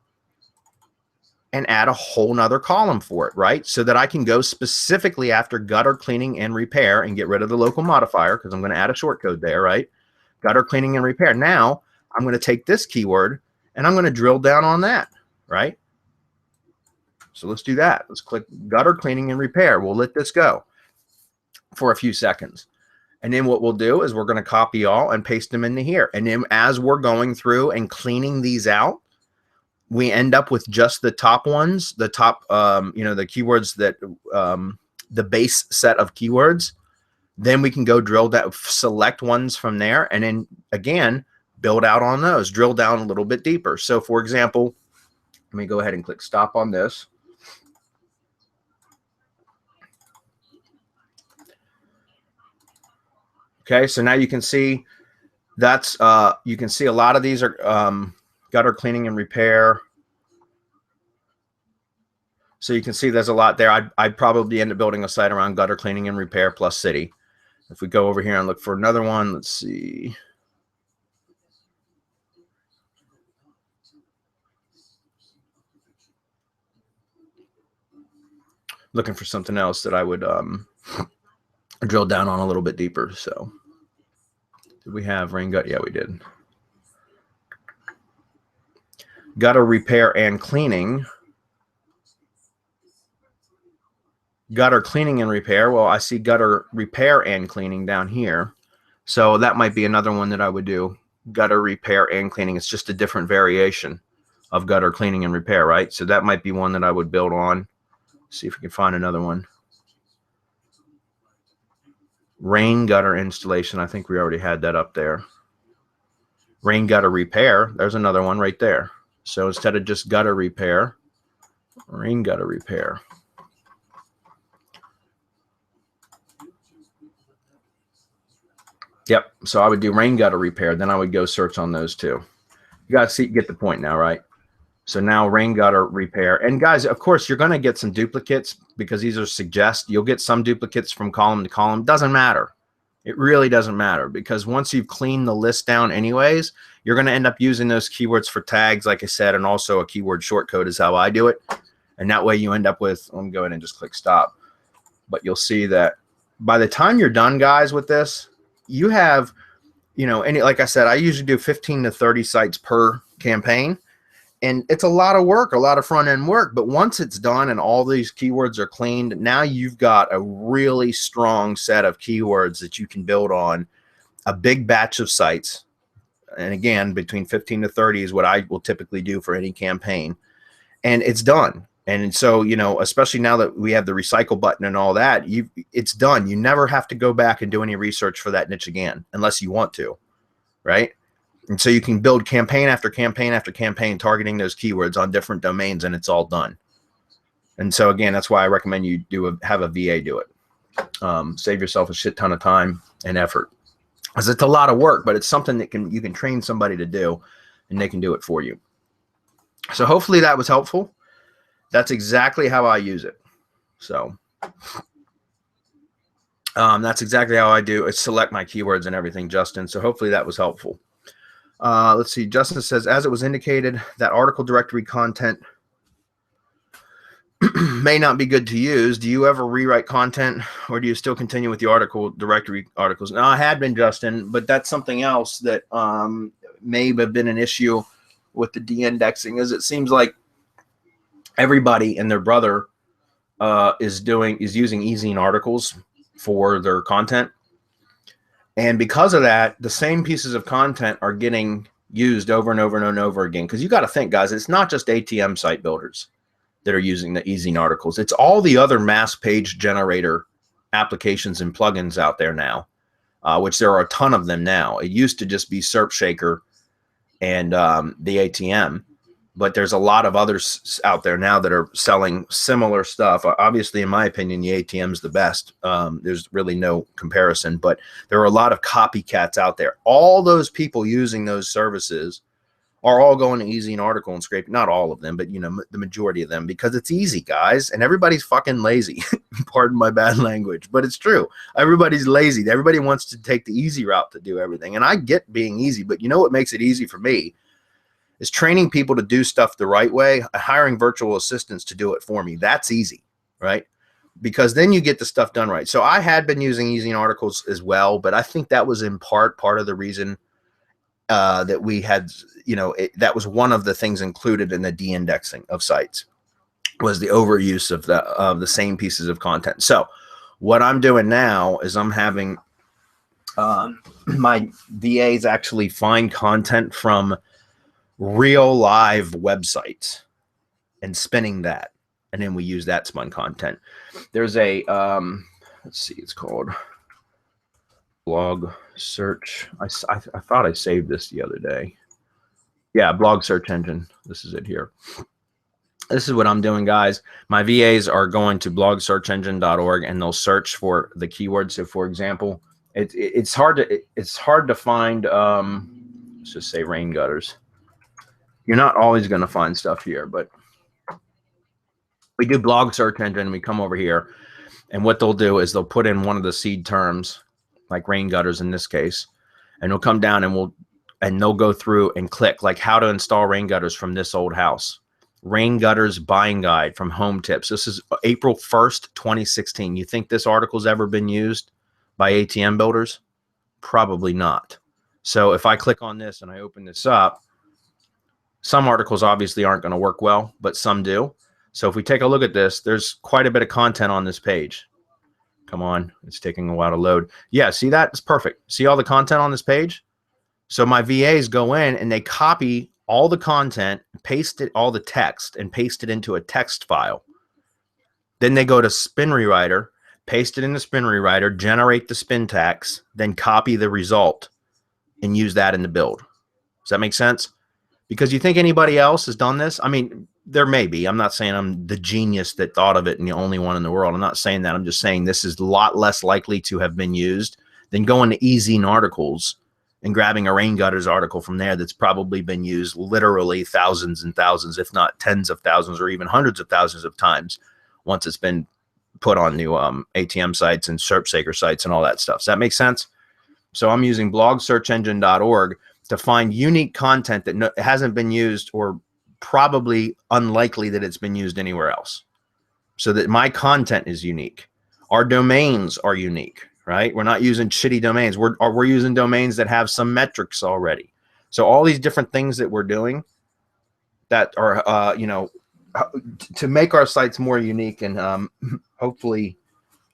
and add a whole nother column for it, right? So that I can go specifically after gutter cleaning and repair and get rid of the local modifier, because I'm going to add a short code there, right? Gutter cleaning and repair. Now I'm going to take this keyword and I'm going to drill down on that, right? So let's do that. Let's click gutter cleaning and repair. We'll let this go for a few seconds. And then what we'll do is we're going to copy all and paste them into here. And then as we're going through and cleaning these out, we end up with just the top ones, the top, you know, the keywords that, the base set of keywords. Then we can go drill that, select ones from there, and then again, build out on those, drill down a little bit deeper. So for example, let me go ahead and click stop on this. Okay, so now you can see that's, you can see a lot of these are gutter cleaning and repair. So you can see there's a lot there. I'd probably end up building a site around gutter cleaning and repair plus city. If we go over here and look for another one, let's see. Looking for something else that I would drill down on a little bit deeper. So did we have rain gut? Yeah, we did. Gutter repair and cleaning. Gutter cleaning and repair. Well, I see gutter repair and cleaning down here. So that might be another one that I would do. Gutter repair and cleaning. It's just a different variation of gutter cleaning and repair, right? So that might be one that I would build on. See if we can find another one. Rain gutter installation. I think we already had that up there. Rain gutter repair. There's another one right there. So instead of just gutter repair, rain gutter repair. Yep. So I would do rain gutter repair. Then I would go search on those two. You got to get the point now, right? So now rain gutter repair. And guys, of course, you're going to get some duplicates because these are suggest. You'll get some duplicates from column to column. Doesn't matter. It really doesn't matter because once you've cleaned the list down anyways, you're going to end up using those keywords for tags, like I said, and also a keyword shortcode is how I do it. And that way you end up with, let me go ahead and just click stop. But you'll see that by the time you're done, guys, with this, you have, you know, and like I said, I usually do 15 to 30 sites per campaign. And it's a lot of work, a lot of front end work. But once it's done and all these keywords are cleaned, now you've got a really strong set of keywords that you can build on a big batch of sites. And again, between 15 to 30 is what I will typically do for any campaign. And it's done. And so, you know, especially now that we have the recycle button and all that, it's done. You never have to go back and do any research for that niche again, unless you want to, right? And so you can build campaign after campaign after campaign targeting those keywords on different domains, and it's all done. And so again, that's why I recommend you have a VA do it. Save yourself a shit ton of time and effort, because it's a lot of work, but it's something that you can train somebody to do, and they can do it for you. So hopefully that was helpful. That's exactly how I use it. So that's exactly how I do. I select my keywords and everything, Justin. So hopefully that was helpful. Let's see. Justin says, as it was indicated, that article directory content may not be good to use. Do you ever rewrite content, or do you still continue with the article directory articles? No, I had been, Justin, but that's something else that may have been an issue with the de-indexing, is it seems like everybody and their brother is using ezine articles for their content. And because of that, the same pieces of content are getting used over and over and over again. Because you got to think, guys, it's not just ATM site builders that are using the ezine articles. It's all the other mass page generator applications and plugins out there now, which there are a ton of them now. It used to just be SERPshaker and the ATM. But there's a lot of others out there now that are selling similar stuff. Obviously, in my opinion, the ATM is the best. There's really no comparison, but there are a lot of copycats out there. All those people using those services are all going to ezine article and scrape. Not all of them, but, you know, the majority of them, because it's easy, guys. And everybody's fucking lazy. Pardon my bad language, but it's true. Everybody's lazy. Everybody wants to take the easy route to do everything. And I get being easy, but you know what makes it easy for me? Is training people to do stuff the right way, hiring virtual assistants to do it for me. That's easy, right? Because then you get the stuff done right. So I had been using ezine articles as well, but I think that was in part of the reason that we had, you know, that was one of the things included in the de-indexing of sites, was the overuse of the same pieces of content. So what I'm doing now is I'm having my VAs actually find content from real live websites and spinning that, and then we use that spun content. There's a let's see, it's called blog search. I thought I saved this the other day. Yeah, blog search engine. This is it here. This is what I'm doing, guys. My VAs are going to blogsearchengine.org and they'll search for the keywords. So for example, it's hard to find let's just say rain gutters. You're not always going to find stuff here, but we do blog search engine. We come over here, and what they'll do is they'll put in one of the seed terms, like rain gutters in this case, and they'll come down and they'll go through and click like how to install rain gutters from this old house. Rain gutters buying guide from Home Tips. This is April 1st, 2016. You think this article's ever been used by ATM builders? Probably not. So if I click on this and I open this up, some articles obviously aren't going to work well, but some do. So if we take a look at this, there's quite a bit of content on this page. Come on, it's taking a while to load. Yeah, see that? It's perfect. See all the content on this page? So my VAs go in and they copy all the content, paste it, all the text, and paste it into a text file. Then they go to Spin Rewriter, paste it in the Spin Rewriter, generate the spin tags, then copy the result and use that in the build. Does that make sense? Because you think anybody else has done this? I mean, there may be. I'm not saying I'm the genius that thought of it and the only one in the world. I'm not saying that. I'm just saying this is a lot less likely to have been used than going to ezine articles and grabbing a Rain Gutters article from there that's probably been used literally thousands and thousands, if not tens of thousands or even hundreds of thousands of times once it's been put on new ATM sites and SERP sites and all that stuff. Does that make sense? So I'm using blogsearchengine.org to find unique content that hasn't been used, or probably unlikely that it's been used anywhere else, so that my content is unique. Our domains are unique, right? We're not using shitty domains. We're using domains that have some metrics already. So all these different things that we're doing that are, to make our sites more unique and hopefully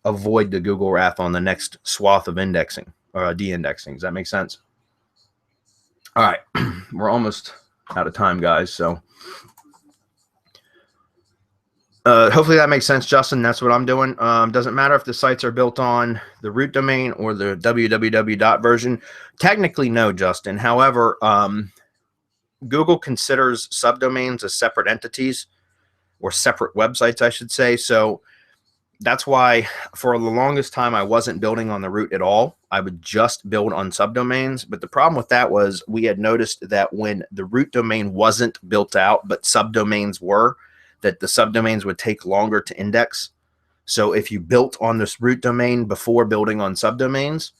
avoid the Google wrath on the next swath of indexing or de-indexing. Does that make sense? All right, we're almost out of time, guys. So hopefully that makes sense, Justin. That's what I'm doing. Doesn't matter if the sites are built on the root domain or the www version. Technically, no, Justin. However, Google considers subdomains as separate entities, or separate websites, I should say. So that's why for the longest time I wasn't building on the root at all. I would just build on subdomains. But the problem with that was we had noticed that when the root domain wasn't built out, but subdomains were, that the subdomains would take longer to index. So if you built on this root domain before building on subdomains,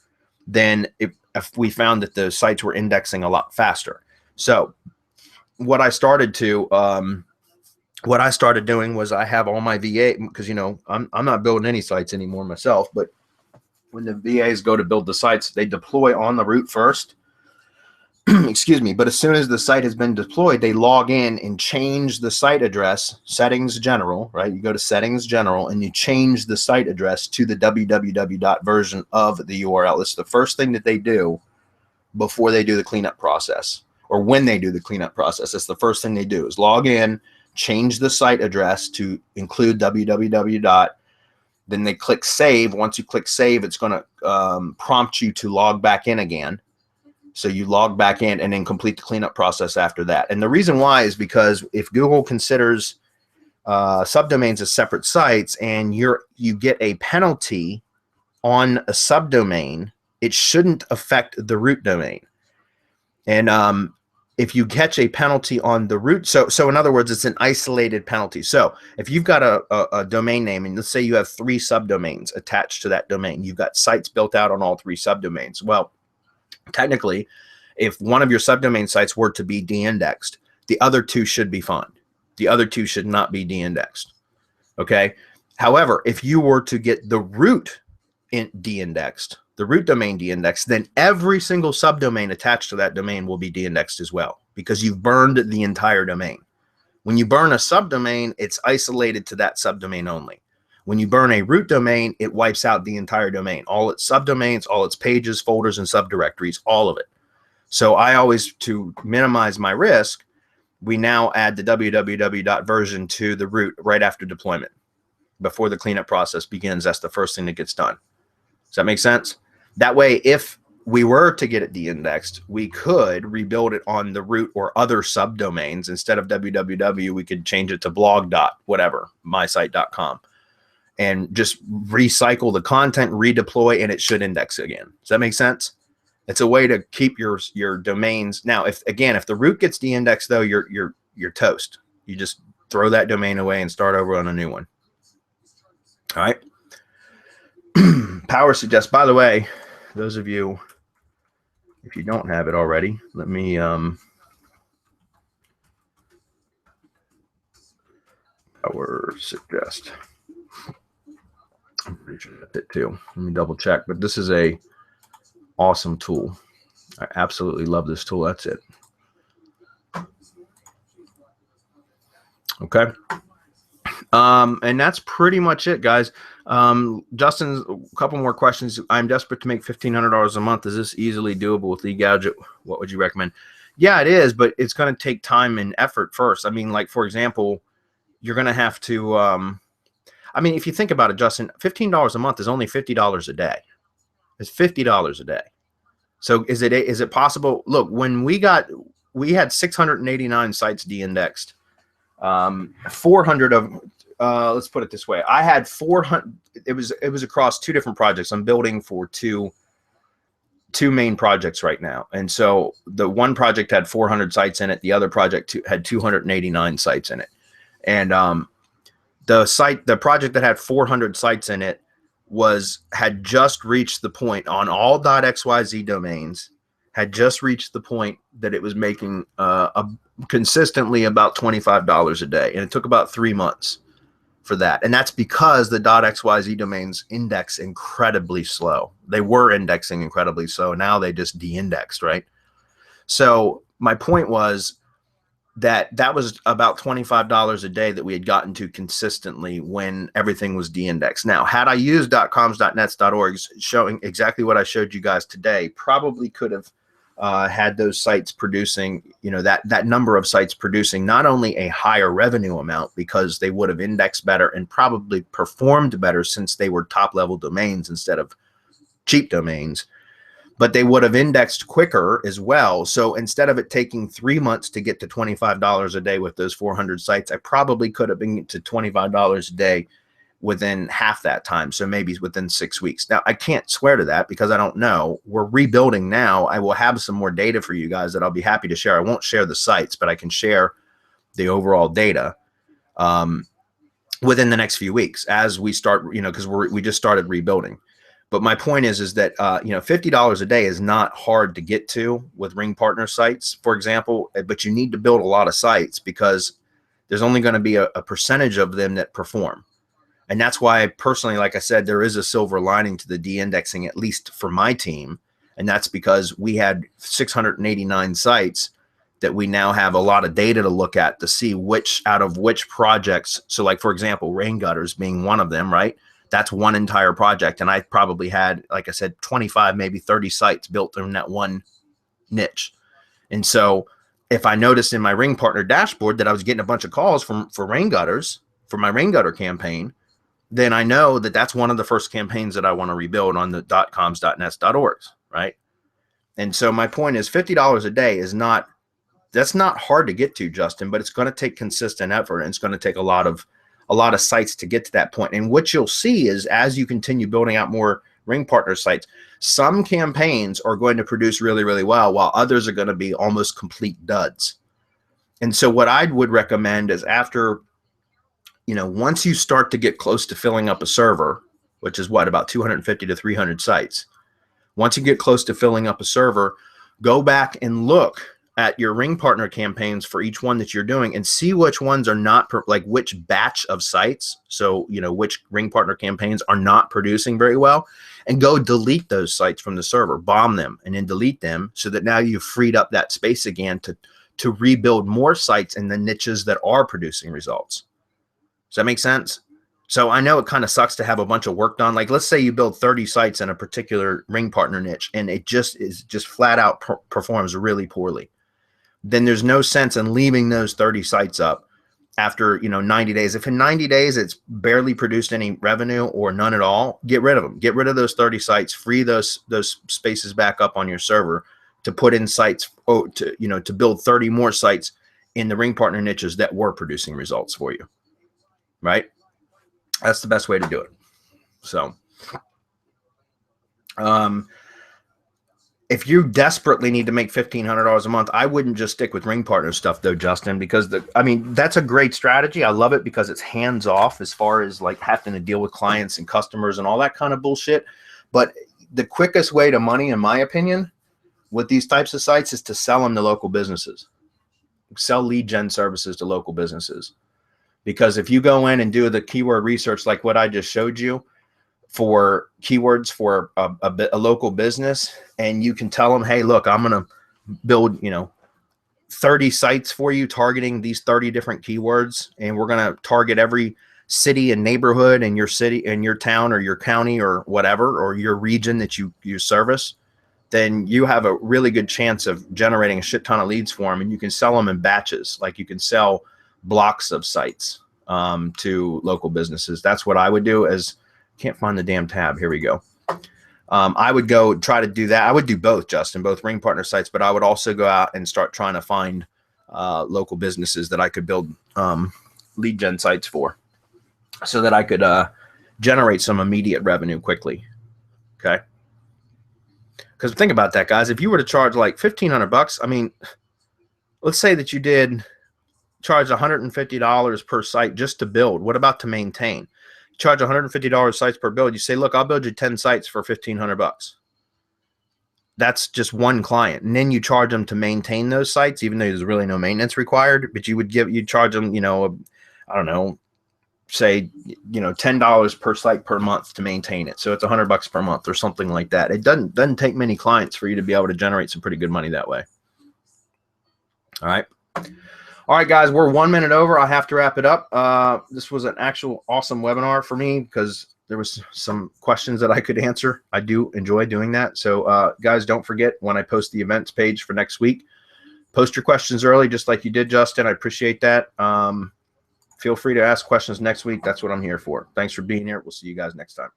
then if we found that the sites were indexing a lot faster. So what I started doing was I have all my VA, because I'm not building any sites anymore myself, but when the VAs go to build the sites, they deploy on the root first. Excuse me. But as soon as the site has been deployed, they log in and change the site address, settings general, right? You go to settings general and you change the site address to the www version of the URL. It's the first thing that they do before they do the cleanup process, or when they do the cleanup process. It's the first thing they do is log in, change the site address to include www. Then they click save. Once you click save, it's going to prompt you to log back in again. So you log back in and then complete the cleanup process after that. And the reason why is because if Google considers subdomains as separate sites and you get a penalty on a subdomain, it shouldn't affect the root domain. And if you catch a penalty on the root, so in other words, it's an isolated penalty. So if you've got a domain name, and let's say you have 3 subdomains attached to that domain, you've got sites built out on all 3 subdomains. Well, technically, if one of your subdomain sites were to be de-indexed, the other 2 should be fine. The other 2 should not be de-indexed. Okay. However, if you were to get the root de-indexed, the root domain de-indexed, then every single subdomain attached to that domain will be de-indexed as well, because you've burned the entire domain. When you burn a subdomain, it's isolated to that subdomain only. When you burn a root domain, it wipes out the entire domain, all its subdomains, all its pages, folders, and subdirectories, all of it. So I always, to minimize my risk, we now add the www version to the root right after deployment. Before the cleanup process begins, that's the first thing that gets done. Does that make sense? That way, if we were to get it de-indexed, we could rebuild it on the root or other subdomains. Instead of www, we could change it to blog dot whatever, mysite.com. And just recycle the content, redeploy, and it should index again. Does that make sense? It's a way to keep your domains. Now, if the root gets de-indexed, though, you're toast. You just throw that domain away and start over on a new one. All right. Power suggests. By the way, those of you, if you don't have it already, let me power suggest. I'm pretty sure that's it too. Let me double check, but this is a awesome tool. I absolutely love this tool. That's it. Okay. And that's pretty much it, guys. Justin, a couple more questions. I'm desperate to make $1,500 a month. Is this easily doable with Gadget? What would you recommend? Yeah, it is, but it's going to take time and effort first. I mean, like, for example, you're going to have to, I mean, if you think about it, Justin, $15 a month is only $50 a day. It's $50 a day. So is it possible? Look, when we had 689 sites de-indexed, 400 of, let's put it this way. I had 400, it was across 2 different projects. I'm building for 2 two main projects right now. And so the one project had 400 sites in it. The other project had 289 sites in it. And the project that had 400 sites in it had just reached the point on all .xyz domains, had just reached the point that it was making consistently about $25 a day. And it took about 3 months for that. And that's because the .xyz domains index incredibly slow. They were indexing incredibly slow. Now they just de-indexed, right? So my point was that was about $25 a day that we had gotten to consistently when everything was de-indexed. Now, had I used .coms, .nets, .orgs showing exactly what I showed you guys today, probably could have had those sites producing, that number of sites producing not only a higher revenue amount because they would have indexed better and probably performed better since they were top level domains instead of cheap domains, but they would have indexed quicker as well. So instead of it taking 3 months to get to $25 a day with those 400 sites, I probably could have been to $25 a day within half that time. So maybe within 6 weeks. Now, I can't swear to that because I don't know. We're rebuilding now. I will have some more data for you guys that I'll be happy to share. I won't share the sites, but I can share the overall data within the next few weeks as we start, because we just started rebuilding. But my point is that, $50 a day is not hard to get to with ring partner sites, for example, but you need to build a lot of sites because there's only going to be a percentage of them that perform. And that's why personally, like I said, there is a silver lining to the de-indexing, at least for my team. And that's because we had 689 sites that we now have a lot of data to look at to see which out of which projects. So like, for example, rain gutters being one of them, right? That's one entire project. And I probably had, like I said, 25, maybe 30 sites built in that one niche. And so if I noticed in my ring partner dashboard that I was getting a bunch of calls for rain gutters, for my rain gutter campaign, then I know that that's one of the first campaigns that I want to rebuild on the .coms, .nets, .orgs, right? And so my point is $50 a day that's not hard to get to, Justin, but it's going to take consistent effort, and it's going to take a lot of sites to get to that point. And what you'll see is as you continue building out more ring partner sites, some campaigns are going to produce really, really well, while others are going to be almost complete duds. And so what I would recommend is after, once you start to get close to filling up a server, which is about 250 to 300 sites, once you get close to filling up a server, go back and look at your ring partner campaigns for each one that you're doing and see which ones are not which batch of sites. So, which ring partner campaigns are not producing very well, and go delete those sites from the server, bomb them, and then delete them so that now you've freed up that space again to rebuild more sites in the niches that are producing results. Does that make sense? So I know it kind of sucks to have a bunch of work done. Like, let's say you build 30 sites in a particular ring partner niche and it just flat out performs really poorly. Then there's no sense in leaving those 30 sites up after 90 days. If in 90 days it's barely produced any revenue or none at all, get rid of them. Get rid of those 30 sites, free those spaces back up on your server to put in sites, to build 30 more sites in the ring partner niches that were producing results for you, right? That's the best way to do it. So if you desperately need to make $1,500 a month, I wouldn't just stick with ring partner stuff though, Justin, because that's a great strategy. I love it because it's hands off as far as like having to deal with clients and customers and all that kind of bullshit. But the quickest way to money, in my opinion, with these types of sites is to sell them to local businesses, sell lead gen services to local businesses. Because if you go in and do the keyword research, like what I just showed you, for keywords for a local business, and you can tell them, hey, look, I'm going to build, 30 sites for you targeting these 30 different keywords. And we're going to target every city and neighborhood in your city, in your town or your county or whatever, or your region that you service. Then you have a really good chance of generating a shit ton of leads for them. And you can sell them in batches. Like you can sell blocks of sites to local businesses. That's what I would do. Can't find the damn tab. Here we go. I would go try to do that. I would do both, Justin, both ring partner sites, but I would also go out and start trying to find local businesses that I could build lead gen sites for so that I could generate some immediate revenue quickly. Okay. Because think about that, guys. If you were to charge like $1,500, I mean, let's say that you did charge $150 per site just to build. What about to maintain? You charge $150 sites per build. You say, look, I'll build you 10 sites for $1,500. That's just one client. And then you charge them to maintain those sites, even though there's really no maintenance required, but you'd charge them, I don't know, say, $10 per site per month to maintain it. So it's $100 per month or something like that. It doesn't take many clients for you to be able to generate some pretty good money that way. All right, guys, we're 1 minute over. I have to wrap it up. This was an actual awesome webinar for me because there was some questions that I could answer. I do enjoy doing that. So guys, don't forget, when I post the events page for next week, post your questions early, just like you did, Justin. I appreciate that. Feel free to ask questions next week. That's what I'm here for. Thanks for being here. We'll see you guys next time.